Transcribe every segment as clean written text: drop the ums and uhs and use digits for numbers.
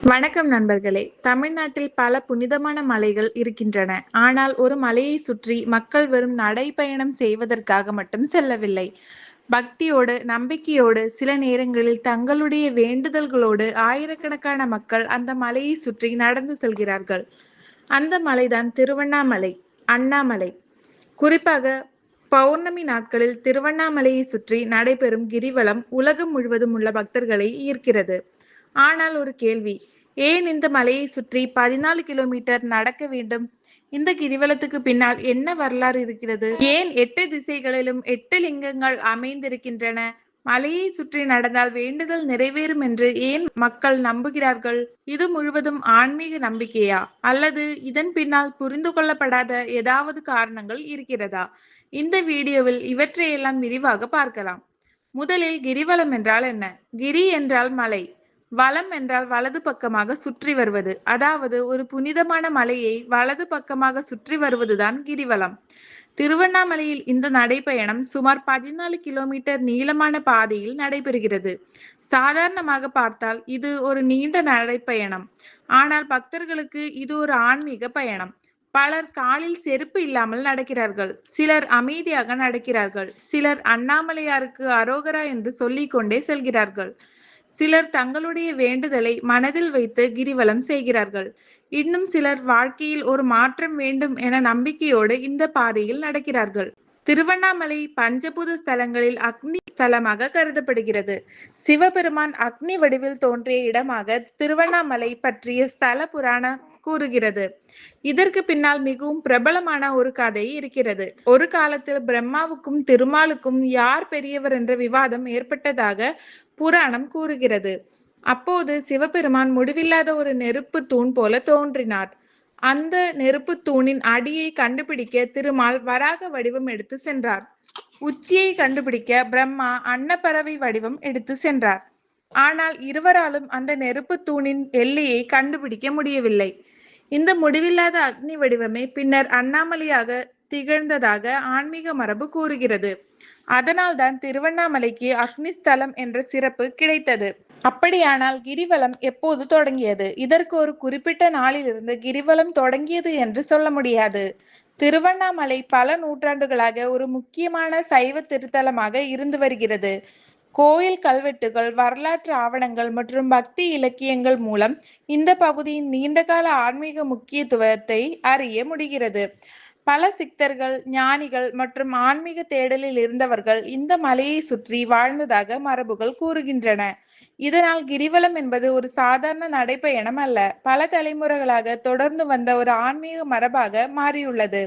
வணக்கம் நண்பர்களே. தமிழ்நாட்டில் பல புனிதமான மலைகள் இருக்கின்றன. ஆனால் ஒரு மலையை சுற்றி மக்கள் வெறும் நடைப்பயணம் செய்வதற்காக மட்டும் செல்லவில்லை. பக்தியோடு, நம்பிக்கையோடு, சில நேரங்களில் தங்களுடைய வேண்டுதல்களோடு ஆயிரக்கணக்கான மக்கள் அந்த மலையை சுற்றி நடந்து செல்கிறார்கள். அந்த மலைதான் திருவண்ணாமலை, அண்ணாமலை. குறிப்பாக பௌர்ணமி நாட்களில் திருவண்ணாமலையை சுற்றி நடைபெறும் கிரிவலம் உலகம் முழுவதும் உள்ள பக்தர்களை ஈர்க்கிறது. ஆனால் ஒரு கேள்வி, ஏன் இந்த மலையை சுற்றி 14 கிலோமீட்டர் நடக்க வேண்டும்? இந்த கிரிவலத்துக்கு பின்னால் என்ன வரலாறு இருக்கிறது? ஏன் 8 திசைகளிலும் 8 லிங்கங்கள் அமைந்திருக்கின்றன? மலையை சுற்றி நடந்தால் வேண்டுதல் நிறைவேறும் என்று ஏன் மக்கள் நம்புகிறார்கள்? இது முழுவதும் ஆன்மீக நம்பிக்கையா, அல்லது இதன் பின்னால் புரிந்து கொள்ளப்படாத ஏதாவது காரணங்கள் இருக்கிறதா? இந்த வீடியோவில் இவற்றையெல்லாம் விரிவாக பார்க்கலாம். முதலில் கிரிவலம் என்றால் என்ன? கிரி என்றால் மலை, வலம் என்றால் வலது பக்கமாக சுற்றி வருவது. அதாவது ஒரு புனிதமான மலையை வலது பக்கமாக சுற்றி வருவதுதான் கிரிவலம். திருவண்ணாமலையில் இந்த நடைப்பயணம் சுமார் 14 கிலோமீட்டர் நீளமான பாதையில் நடைபெறுகிறது. சாதாரணமாக பார்த்தால் இது ஒரு நீண்ட நடைப்பயணம். ஆனால் பக்தர்களுக்கு இது ஒரு ஆன்மீக பயணம். பலர் காலில் செருப்பு இல்லாமல் நடக்கிறார்கள். சிலர் அமைதியாக நடக்கிறார்கள். சிலர் அண்ணாமலையாருக்கு அரோகரா என்று சொல்லிக் கொண்டே செல்கிறார்கள். சிலர் தங்களுடைய வேண்டுதலை மனதில் வைத்து கிரிவலம் செய்கிறார்கள். இன்னும் சிலர் வாழ்க்கையில் ஒரு மாற்றம் வேண்டும் என நம்பிக்கையோடு இந்த பாதையில் நடக்கிறார்கள். திருவண்ணாமலை பஞ்சபூத ஸ்தலங்களில் அக்னி ஸ்தலமாக கருதப்படுகிறது. சிவபெருமான் அக்னி வடிவில் தோன்றிய இடமாக திருவண்ணாமலை பற்றிய ஸ்தல புராணம் கூறுகிறது. இதற்கு பின்னால் மிகவும் பிரபலமான ஒரு கதை இருக்கிறது. ஒரு காலத்தில் பிரம்மாவுக்கும் திருமாலுக்கும் யார் பெரியவர் என்ற விவாதம் ஏற்பட்டதாக புராணம் கூறுகிறது. அப்போது சிவபெருமான் முடிவில்லாத ஒரு நெருப்பு தூண் போல தோன்றினார். அந்த நெருப்பு தூணின் அடியை கண்டுபிடிக்க திருமால் வராக வடிவம் எடுத்து சென்றார். உச்சியை கண்டுபிடிக்க பிரம்மா அன்னப்பறவை வடிவம் எடுத்து சென்றார். ஆனால் இருவராலும் அந்த நெருப்பு தூணின் எல்லையை கண்டுபிடிக்க முடியவில்லை. இந்த முடிவில்லாத அக்னி வடிவமே பின்னர் அண்ணாமலையாக திகழ்ந்ததாக ஆன்மீக மரபு கூறுகிறது. அதனால்தான் திருவண்ணாமலைக்கு அக்னி ஸ்தலம் என்ற சிறப்பு கிடைத்தது. அப்படியானால் கிரிவலம் எப்போது தொடங்கியது? இதற்கு ஒரு குறிப்பிட்ட நாளிலிருந்து கிரிவலம் தொடங்கியது என்று சொல்ல முடியாது. திருவண்ணாமலை பல நூற்றாண்டுகளாக ஒரு முக்கியமான சைவ திருத்தலமாக இருந்து வருகிறது. கோயில் கல்வெட்டுகள், வரலாற்று ஆவணங்கள் மற்றும் பக்தி இலக்கியங்கள் மூலம் இந்த பகுதியின் நீண்டகால ஆன்மீக முக்கியத்துவத்தை அறிய முடிகிறது. பல சித்தர்கள், ஞானிகள் மற்றும் ஆன்மீக தேடலில் இருந்தவர்கள் இந்த மலையை சுற்றி வாழ்ந்ததாக மரபுகள் கூறுகின்றன. இதனால் கிரிவலம் என்பது ஒரு சாதாரண நடைப்பயணம் அல்ல, பல தலைமுறைகளாக தொடர்ந்து வந்த ஒரு ஆன்மீக மரபாக மாறியுள்ளது.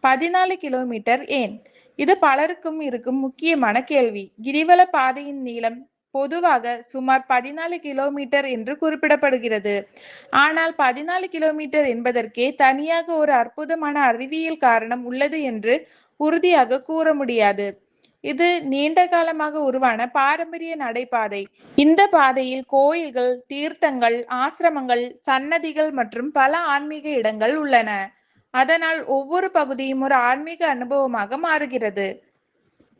14 கிலோமீட்டர் ஏன்? இது பலருக்கும் இருக்கும் முக்கியமான கேள்வி. கிரிவல பாதையின் நீளம் பொதுவாக சுமார் 14 கிலோமீட்டர் என்று குறிப்பிடப்படுகிறது. ஆனால் 14 கிலோமீட்டர் என்பதற்கே தனியாக ஒரு அற்புதமான அறிவியல் காரணம் உள்ளது என்று உறுதியாக கூற முடியாது. இது நீண்ட காலமாக உருவான பாரம்பரிய நடைபாதை. இந்த பாதையில் கோயில்கள், தீர்த்தங்கள், ஆசிரமங்கள், சன்னதிகள் மற்றும் பல ஆன்மீக இடங்கள் உள்ளன. அதனால் ஒவ்வொரு பகுதியும் ஒரு ஆன்மீக அனுபவமாக மாறுகிறது.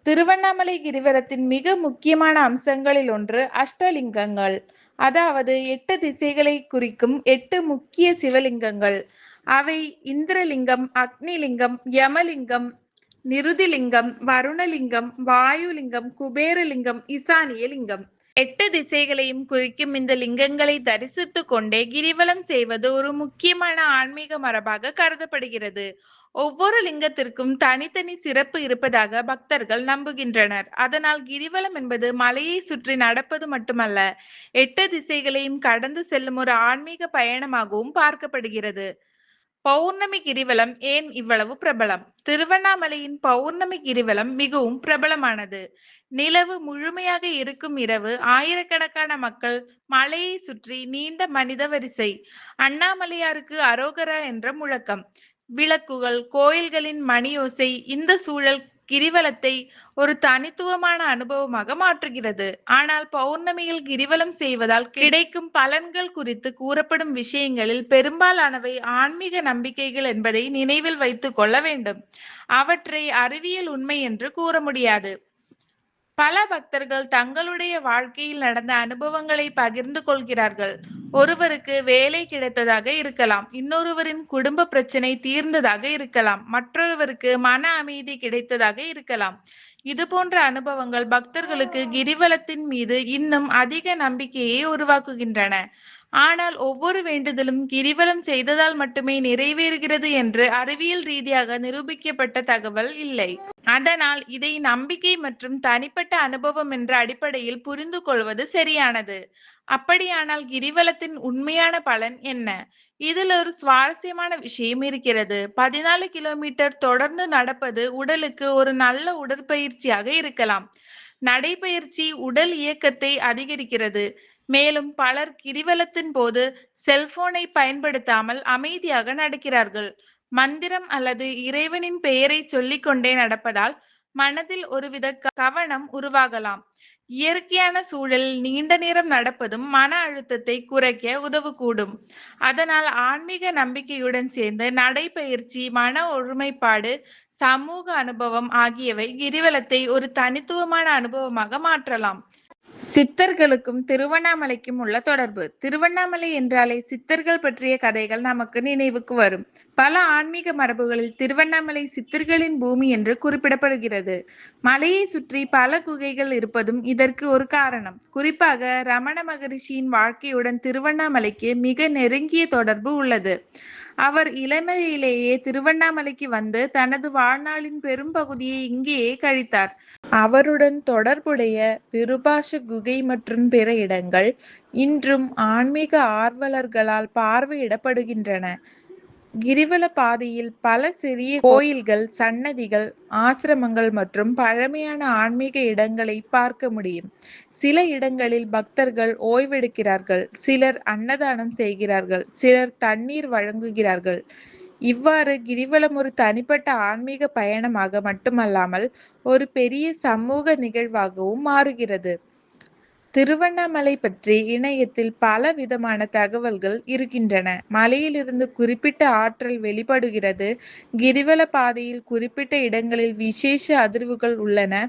திருவண்ணாமலை கிரிவலத்தின் மிக முக்கியமான அம்சங்களில் ஒன்று அஷ்டலிங்கங்கள், அதாவது 8 திசைகளை குறிக்கும் 8 முக்கிய சிவலிங்கங்கள். அவை இந்திரலிங்கம், அக்னிலிங்கம், யமலிங்கம், நிருதிலிங்கம், வருணலிங்கம், வாயுலிங்கம், குபேரலிங்கம், ஈசானிய லிங்கம். 8 திசைகளையும் குறிக்கும் இந்த லிங்கங்களை தரிசித்து கொண்டே கிரிவலம் செய்வது ஒரு முக்கியமான ஆன்மீக மரபாக கருதப்படுகிறது. ஒவ்வொரு லிங்கத்திற்கும் தனித்தனி சிறப்பு இருப்பதாக பக்தர்கள் நம்புகின்றனர். அதனால் கிரிவலம் என்பது மலையை சுற்றி நடப்பது மட்டுமல்ல, 8 திசைகளையும் கடந்து செல்லும் ஒரு ஆன்மீக பயணமாகவும் பார்க்கப்படுகிறது. பௌர்ணமி கிரிவலம் ஏன் இவ்வளவு பிரபலம்? திருவண்ணாமலையின் பௌர்ணமி கிரிவலம் மிகவும் பிரபலமானது. நிலவு முழுமையாக இருக்கும் இரவு ஆயிரக்கணக்கான மக்கள் மலையை சுற்றி நீண்ட மனித வரிசை, அண்ணாமலையாருக்கு அரோகரா என்ற முழக்கம், விளக்குகள், கோயில்களின் மணியோசை, இந்த சூழல் கிரிவலத்தை ஒரு தனித்துவமான அனுபவமாக மாற்றுகிறது. ஆனால் பௌர்ணமியில் கிரிவலம் செய்வதால் கிடைக்கும் பலன்கள் குறித்து கூறப்படும் விஷயங்களில் பெரும்பாலானவை ஆன்மீக நம்பிக்கைகள் என்பதை நினைவில் வைத்துக் கொள்ள வேண்டும். அவற்றை அறிவியல் உண்மை என்று கூற முடியாது. பல பக்தர்கள் தங்களுடைய வாழ்க்கையில் நடந்த அனுபவங்களை பகிர்ந்து கொள்கிறார்கள். ஒருவருக்கு வேலை கிடைத்ததாக இருக்கலாம், இன்னொருவரின் குடும்ப பிரச்சனை தீர்ந்ததாக இருக்கலாம், மற்றொருவருக்கு மன அமைதி கிடைத்ததாக இருக்கலாம். இது போன்ற அனுபவங்கள் பக்தர்களுக்கு கிரிவலத்தின் மீது இன்னும் அதிக நம்பிக்கையை உருவாக்குகின்றன. ஆனால் ஒவ்வொரு வேண்டுதலும் கிரிவலம் செய்ததால் மட்டுமே நிறைவேறுகிறது என்று அறிவியல் ரீதியாக நிரூபிக்கப்பட்ட தகவல் இல்லை. அதனால் இதை நம்பிக்கை மற்றும் தனிப்பட்ட அனுபவம் என்ற அடிப்படையில் புரிந்து கொள்வது சரியானது. அப்படியானால் கிரிவலத்தின் உண்மையான பலன் என்ன? இதில் ஒரு சுவாரஸ்யமான விஷயம் இருக்கிறது. 14 கிலோமீட்டர் தொடர்ந்து நடப்பது உடலுக்கு ஒரு நல்ல உடற்பயிற்சியாக இருக்கலாம். நடைபயிற்சி உடல் இயக்கத்தை அதிகரிக்கிறது. மேலும் பலர் கிரிவலத்தின் போது செல்போனை பயன்படுத்தாமல் அமைதியாக நடக்கிறார்கள். மந்திரம் அல்லது இறைவனின் பெயரை சொல்லிக்கொண்டே நடப்பதால் மனதில் ஒருவித கவனம் உருவாகலாம். இயற்கையான சூழலில் நீண்ட நேரம் நடப்பதும் மன அழுத்தத்தை குறைக்க உதவக்கூடும். அதனால் ஆன்மீக நம்பிக்கையுடன் சேர்ந்து நடைபயிற்சி, மன ஒருமைப்பாடு, சமூக அனுபவம் ஆகியவை கிரிவலத்தை ஒரு தனித்துவமான அனுபவமாக மாற்றலாம். சித்தர்களுக்கும் திருவண்ணாமலைக்கும் உள்ள தொடர்பு. திருவண்ணாமலை என்றாலே சித்தர்கள் பற்றிய கதைகள் நமக்கு நினைவுக்கு வரும். பல ஆன்மீக மரபுகளில் திருவண்ணாமலை சித்தர்களின் பூமி என்று குறிப்பிடப்படுகிறது. மலையை சுற்றி பல குகைகள் இருப்பதும் இதற்கு ஒரு காரணம். குறிப்பாக ரமண மகரிஷியின் வாழ்க்கையுடன் திருவண்ணாமலைக்கு மிக நெருங்கிய தொடர்பு உள்ளது. அவர் இளமையிலேயே திருவண்ணாமலைக்கு வந்து தனது வாழ்நாளின் பெரும்பகுதியை இங்கேயே கழித்தார். அவருடன் தொடர்புடைய விருபாஷ குகை மற்றும் பிற இடங்கள் இன்றும் ஆன்மீக ஆர்வலர்களால் பார்வையிடப்படுகின்றன. கிரிவல பாதையில் பல சிறிய கோயில்கள், சன்னதிகள், ஆசிரமங்கள் மற்றும் பழமையான ஆன்மீக இடங்களை பார்க்க முடியும். சில இடங்களில் பக்தர்கள் ஓய்வெடுக்கிறார்கள், சிலர் அன்னதானம் செய்கிறார்கள், சிலர் தண்ணீர் வழங்குகிறார்கள். இவ்வாறு கிரிவலம் ஒரு தனிப்பட்ட ஆன்மீக பயணமாக மட்டுமல்லாமல் ஒரு பெரிய சமூக நிகழ்வாகவும் மாறுகிறது. திருவண்ணாமலை பற்றி இணையத்தில் பல விதமான தகவல்கள் இருக்கின்றன. மலையிலிருந்து குறிப்பிட்ட ஆற்றல் வெளிப்படுகிறது. கிரிவல பாதையில் குறிப்பிட்ட இடங்களில் விசேஷ அதிர்வுகள் உள்ளன.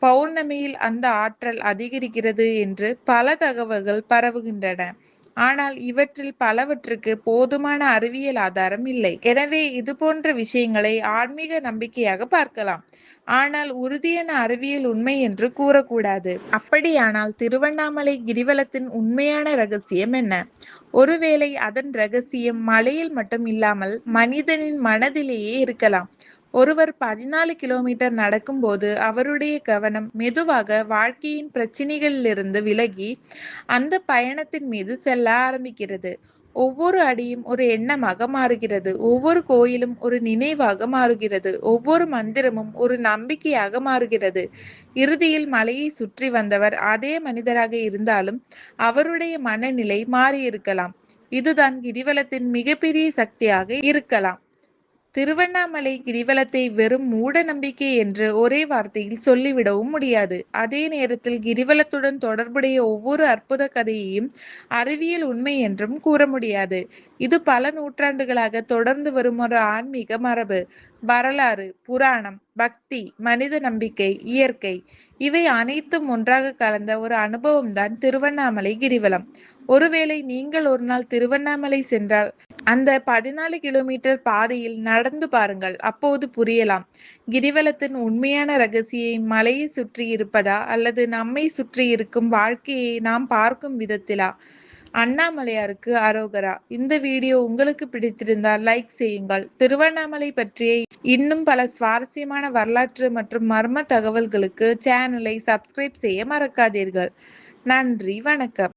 பௌர்ணமியில் அந்த ஆற்றல் அதிகரிக்கிறது என்று பல தகவல்கள் பரவுகின்றன. ஆனால் இவற்றில் பலவற்றுக்கு போதுமான அறிவியல் ஆதாரம் இல்லை. எனவே இது போன்ற விஷயங்களை ஆன்மீக நம்பிக்கையாக பார்க்கலாம். ஆனால் உறுதியான அறிவியல் உண்மை என்று கூறக்கூடாது. அப்படியானால் திருவண்ணாமலை கிரிவலத்தின் உண்மையான ரகசியம் என்ன? ஒருவேளை அதன் ரகசியம் மலையில் மட்டும் இல்லாமல் மனிதனின் மனதிலேயே இருக்கலாம். ஒருவர் 14 கிலோமீட்டர் நடக்கும்போது அவருடைய கவனம் மெதுவாக வாழ்க்கையின் பிரச்சனைகளிலிருந்து விலகி அந்த பயணத்தின் மீது செல்ல ஆரம்பிக்கிறது. ஒவ்வொரு அடியும் ஒரு எண்ணமாக மாறுகிறது. ஒவ்வொரு கோயிலும் ஒரு நினைவாக மாறுகிறது. ஒவ்வொரு மந்திரமும் ஒரு நம்பிக்கையாக மாறுகிறது. இறுதியில் மலையை சுற்றி வந்தவர் அதே மனிதராக இருந்தாலும் அவருடைய மனநிலை மாறியிருக்கலாம். இதுதான் கிரிவலத்தின் மிகப்பெரிய சக்தியாக இருக்கலாம். திருவண்ணாமலை கிரிவலத்தை வெறும் மூட நம்பிக்கை என்று ஒரே வார்த்தையில் சொல்லிவிடவும் முடியாது. அதே நேரத்தில் கிரிவலத்துடன் தொடர்புடைய ஒவ்வொரு அற்புத கதையையும் அறிவியல் உண்மை என்றும் கூற முடியாது. இது பல நூற்றாண்டுகளாக தொடர்ந்து வரும் ஒரு ஆன்மீக மரபு. வரலாறு, புராணம், பக்தி, மனித நம்பிக்கை, இயற்கை இவை அனைத்தும் ஒன்றாக கலந்த ஒரு அனுபவம்தான் திருவண்ணாமலை கிரிவலம். ஒருவேளை நீங்கள் ஒரு நாள் திருவண்ணாமலை சென்றால் அந்த 14 கிலோமீட்டர் பாதையில் நடந்து பாருங்கள். அப்போது புரியலாம். கிரிவலத்தின் உண்மையான ரகசியம் மலையை சுற்றி இருப்பதா அல்லது நம்மை சுற்றி இருக்கும் வாழ்க்கையை நாம் பார்க்கும் விதத்திலா? அண்ணாமலையாருக்கு அரோகரா. இந்த வீடியோ உங்களுக்கு பிடித்திருந்தால் லைக் செய்யுங்கள். திருவண்ணாமலை பற்றிய இன்னும் பல சுவாரஸ்யமான வரலாற்று மற்றும் மர்ம தகவல்களுக்கு சேனலை சப்ஸ்கிரைப் செய்ய மறக்காதீர்கள். நன்றி, வணக்கம்.